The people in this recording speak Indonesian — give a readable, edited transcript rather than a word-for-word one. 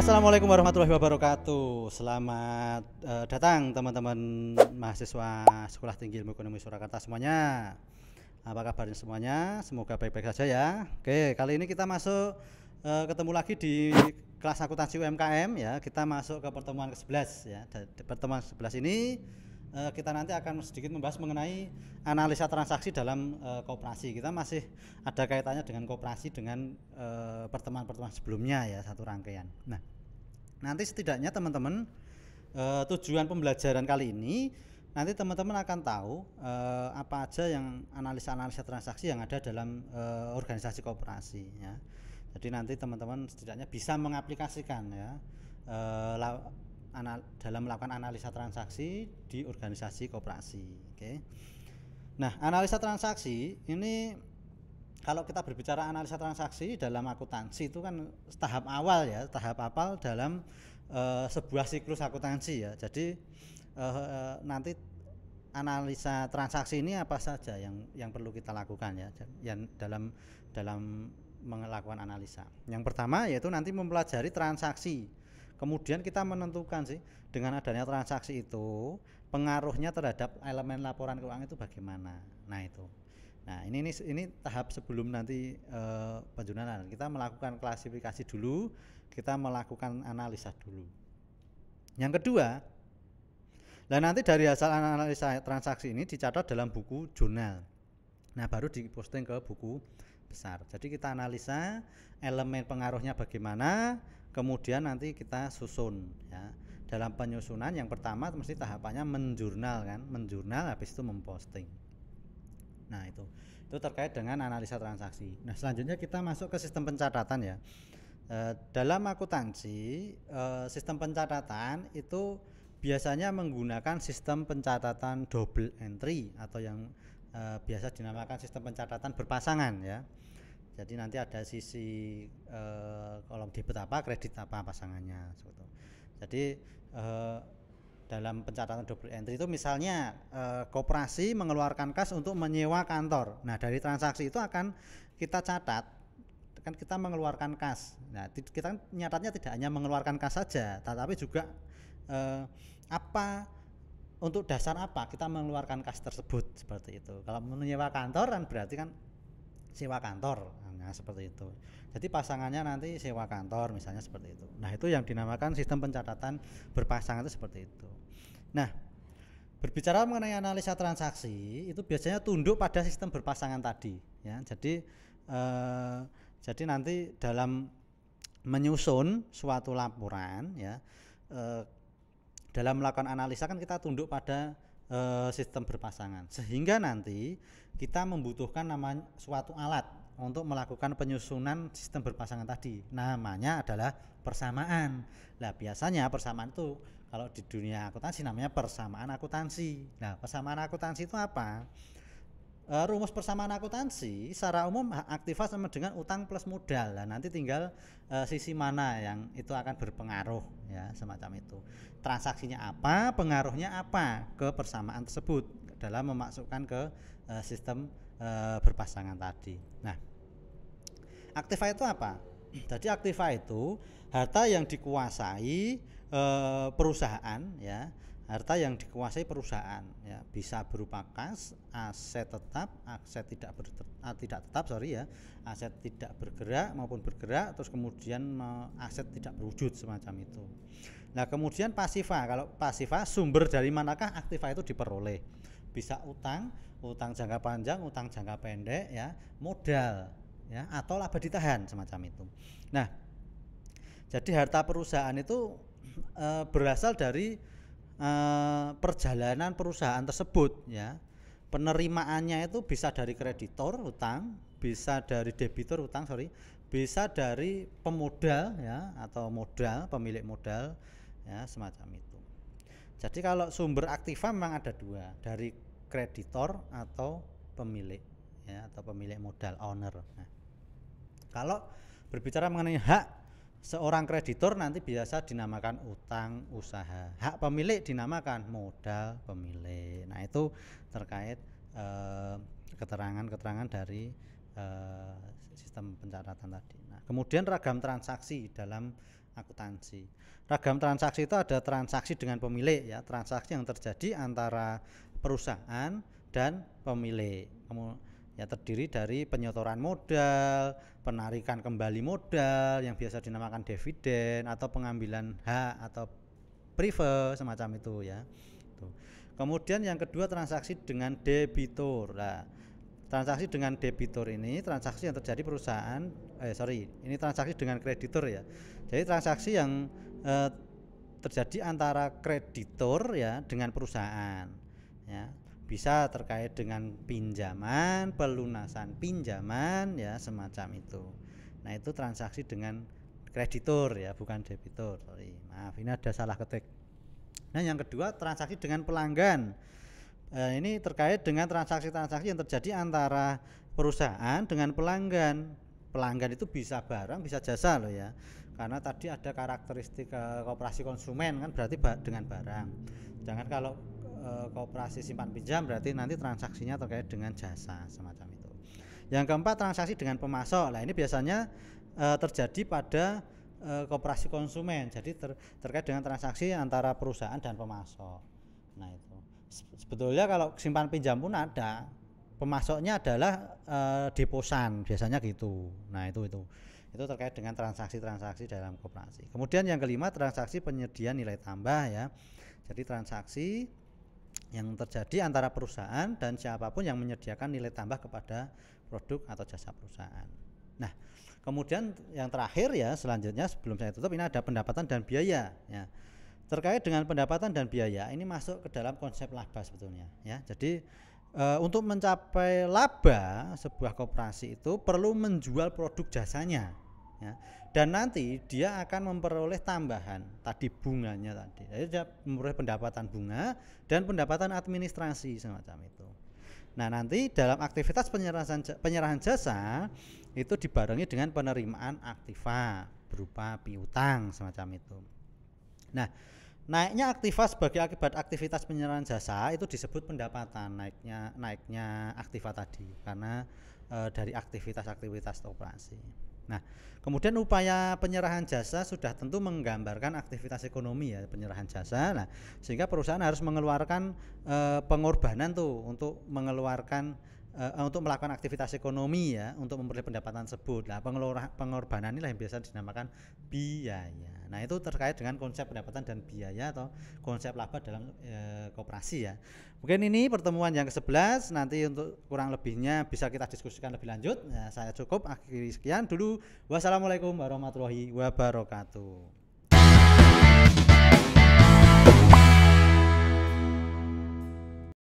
Assalamualaikum warahmatullahi wabarakatuh. Selamat datang teman-teman mahasiswa Sekolah Tinggi Ilmu Ekonomi Surakarta semuanya. Apa kabarnya semuanya? Semoga baik-baik saja ya. Oke, kali ini kita masuk ketemu lagi di kelas akuntansi UMKM ya. Kita masuk ke pertemuan ke-11 ya. Di pertemuan ke-11 ini kita nanti akan sedikit membahas mengenai analisa transaksi dalam koperasi. Kita masih ada kaitannya dengan koperasi dengan pertemuan-pertemuan sebelumnya ya, satu rangkaian. Nah, nanti setidaknya teman-teman tujuan pembelajaran kali ini nanti teman-teman akan tahu apa aja yang analisa-analisa transaksi yang ada dalam organisasi koperasi ya. Jadi nanti teman-teman setidaknya bisa mengaplikasikan ya dalam melakukan analisa transaksi di organisasi koperasi. Oke. Nah, analisa transaksi ini kalau kita berbicara analisa transaksi dalam akuntansi itu kan tahap awal ya, tahap awal dalam sebuah siklus akuntansi ya. Jadi nanti analisa transaksi ini apa saja yang perlu kita lakukan ya, yang dalam melakukan analisa. Yang pertama yaitu nanti mempelajari transaksi. Kemudian kita menentukan sih dengan adanya transaksi itu pengaruhnya terhadap elemen laporan keuangan itu bagaimana. Nah itu. Nah ini tahap sebelum nanti penjualan. Kita melakukan klasifikasi dulu, kita melakukan analisa dulu. Yang kedua, nah nanti dari hasil analisa transaksi ini dicatat dalam buku jurnal. Nah baru diposting ke buku besar. Jadi kita analisa elemen pengaruhnya bagaimana, kemudian nanti kita susun ya. Dalam penyusunan yang pertama mesti tahapannya menjurnal kan, menjurnal habis itu memposting. Nah itu terkait dengan analisa transaksi. Nah selanjutnya kita masuk ke sistem pencatatan ya. Dalam akuntansi sistem pencatatan itu biasanya menggunakan sistem pencatatan double entry atau yang biasa dinamakan sistem pencatatan berpasangan ya. Jadi nanti ada sisi kolom debit apa, kredit apa pasangannya. Jadi dalam pencatatan double entry itu misalnya koperasi mengeluarkan kas untuk menyewa kantor. Nah dari transaksi itu akan kita catat, kan kita mengeluarkan kas. Nah kita nyatatnya tidak hanya mengeluarkan kas saja, tetapi juga apa untuk dasar apa kita mengeluarkan kas tersebut seperti itu. Kalau menyewa kantor kan berarti kan sewa kantor, nah seperti itu. Jadi pasangannya nanti sewa kantor misalnya seperti itu. Nah itu yang dinamakan sistem pencatatan berpasangan itu seperti itu. Nah berbicara mengenai analisa transaksi itu biasanya tunduk pada sistem berpasangan tadi ya. Jadi nanti dalam menyusun suatu laporan ya dalam melakukan analisa kan kita tunduk pada sistem berpasangan, sehingga nanti kita membutuhkan namanya suatu alat untuk melakukan penyusunan sistem berpasangan tadi, namanya adalah persamaan. Nah biasanya persamaan itu kalau di dunia akuntansi namanya persamaan akuntansi. Nah persamaan akuntansi itu apa? Rumus persamaan akuntansi secara umum aktiva sama dengan utang plus modal. Nah, nanti tinggal sisi mana yang itu akan berpengaruh ya, semacam itu. Transaksinya apa, pengaruhnya apa ke persamaan tersebut dalam memasukkan ke sistem berpasangan tadi. Nah, aktiva itu apa? Jadi aktiva itu harta yang dikuasai perusahaan ya. Harta yang dikuasai perusahaan ya, bisa berupa kas, aset tetap, aset tidak tetap ya, aset tidak bergerak maupun bergerak, terus kemudian aset tidak berwujud semacam itu. Nah kemudian pasiva, kalau pasiva sumber dari manakah aktiva itu diperoleh? Bisa utang jangka panjang, utang jangka pendek ya, modal ya, atau laba ditahan semacam itu. Nah jadi harta perusahaan itu berasal dari perjalanan perusahaan tersebut ya. Penerimaannya itu bisa dari kreditor utang, bisa dari debitur utang bisa dari pemodal ya, atau modal, pemilik modal ya, semacam itu. Jadi kalau sumber aktiva memang ada dua, dari kreditor atau pemilik ya, atau pemilik modal, owner. Nah, kalau berbicara mengenai hak seorang kreditor nanti biasa dinamakan utang usaha, hak pemilik dinamakan modal pemilik. Nah itu terkait keterangan-keterangan dari sistem pencatatan tadi. Nah, kemudian ragam transaksi dalam akuntansi. Ragam transaksi itu ada transaksi dengan pemilik ya, transaksi yang terjadi antara perusahaan dan pemilik. Ya terdiri dari penyetoran modal, penarikan kembali modal yang biasa dinamakan dividen atau pengambilan hak atau prive semacam itu ya. Tuh. Kemudian yang kedua transaksi dengan debitur. Nah, transaksi dengan debitur ini transaksi yang terjadi perusahaan ini transaksi dengan kreditur ya. Jadi transaksi yang terjadi antara kreditur ya dengan perusahaan ya. Bisa terkait dengan pinjaman, pelunasan pinjaman ya semacam itu. Nah, itu transaksi dengan kreditur ya, bukan debitur. Sorry, maaf ini ada salah ketik. Nah, yang kedua transaksi dengan pelanggan. Ini terkait dengan transaksi-transaksi yang terjadi antara perusahaan dengan pelanggan. Pelanggan itu bisa barang, bisa jasa loh ya. Karena tadi ada karakteristik koperasi konsumen kan berarti dengan barang. Jangan kalau koperasi simpan pinjam berarti nanti transaksinya terkait dengan jasa semacam itu. Yang keempat transaksi dengan pemasok. Nah, ini biasanya terjadi pada koperasi konsumen. Jadi terkait dengan transaksi antara perusahaan dan pemasok. Nah, itu. Sebetulnya kalau simpan pinjam pun ada. Pemasoknya adalah deposan, biasanya gitu. Nah, itu terkait dengan transaksi-transaksi dalam koperasi. Kemudian yang kelima transaksi penyedia nilai tambah ya. Jadi transaksi yang terjadi antara perusahaan dan siapapun yang menyediakan nilai tambah kepada produk atau jasa perusahaan. Nah, kemudian yang terakhir ya selanjutnya sebelum saya tutup ini ada pendapatan dan biaya ya. Terkait dengan pendapatan dan biaya ini masuk ke dalam konsep laba sebetulnya ya. Jadi untuk mencapai laba sebuah koperasi itu perlu menjual produk jasanya ya. Dan nanti dia akan memperoleh tambahan tadi bunganya tadi. Jadi dia memperoleh pendapatan bunga dan pendapatan administrasi semacam itu. Nah, nanti dalam aktivitas penyerahan jasa itu dibarengi dengan penerimaan aktiva berupa piutang semacam itu. Nah, naiknya aktiva sebagai akibat aktivitas penyerahan jasa itu disebut pendapatan, naiknya aktiva tadi karena dari aktivitas operasi. Nah, kemudian upaya penyerahan jasa sudah tentu menggambarkan aktivitas ekonomi ya, penyerahan jasa. Nah, sehingga perusahaan harus mengeluarkan pengorbanan tuh untuk mengeluarkan untuk melakukan aktivitas ekonomi ya, untuk memperoleh pendapatan tersebut. Nah, pengorbanan inilah yang biasa dinamakan biaya. Nah, itu terkait dengan konsep pendapatan dan biaya atau konsep laba dalam koperasi ya. Mungkin ini pertemuan yang ke-11, nanti untuk kurang lebihnya bisa kita diskusikan lebih lanjut. Nah, saya cukup akhiri sekian dulu. Wassalamualaikum warahmatullahi wabarakatuh.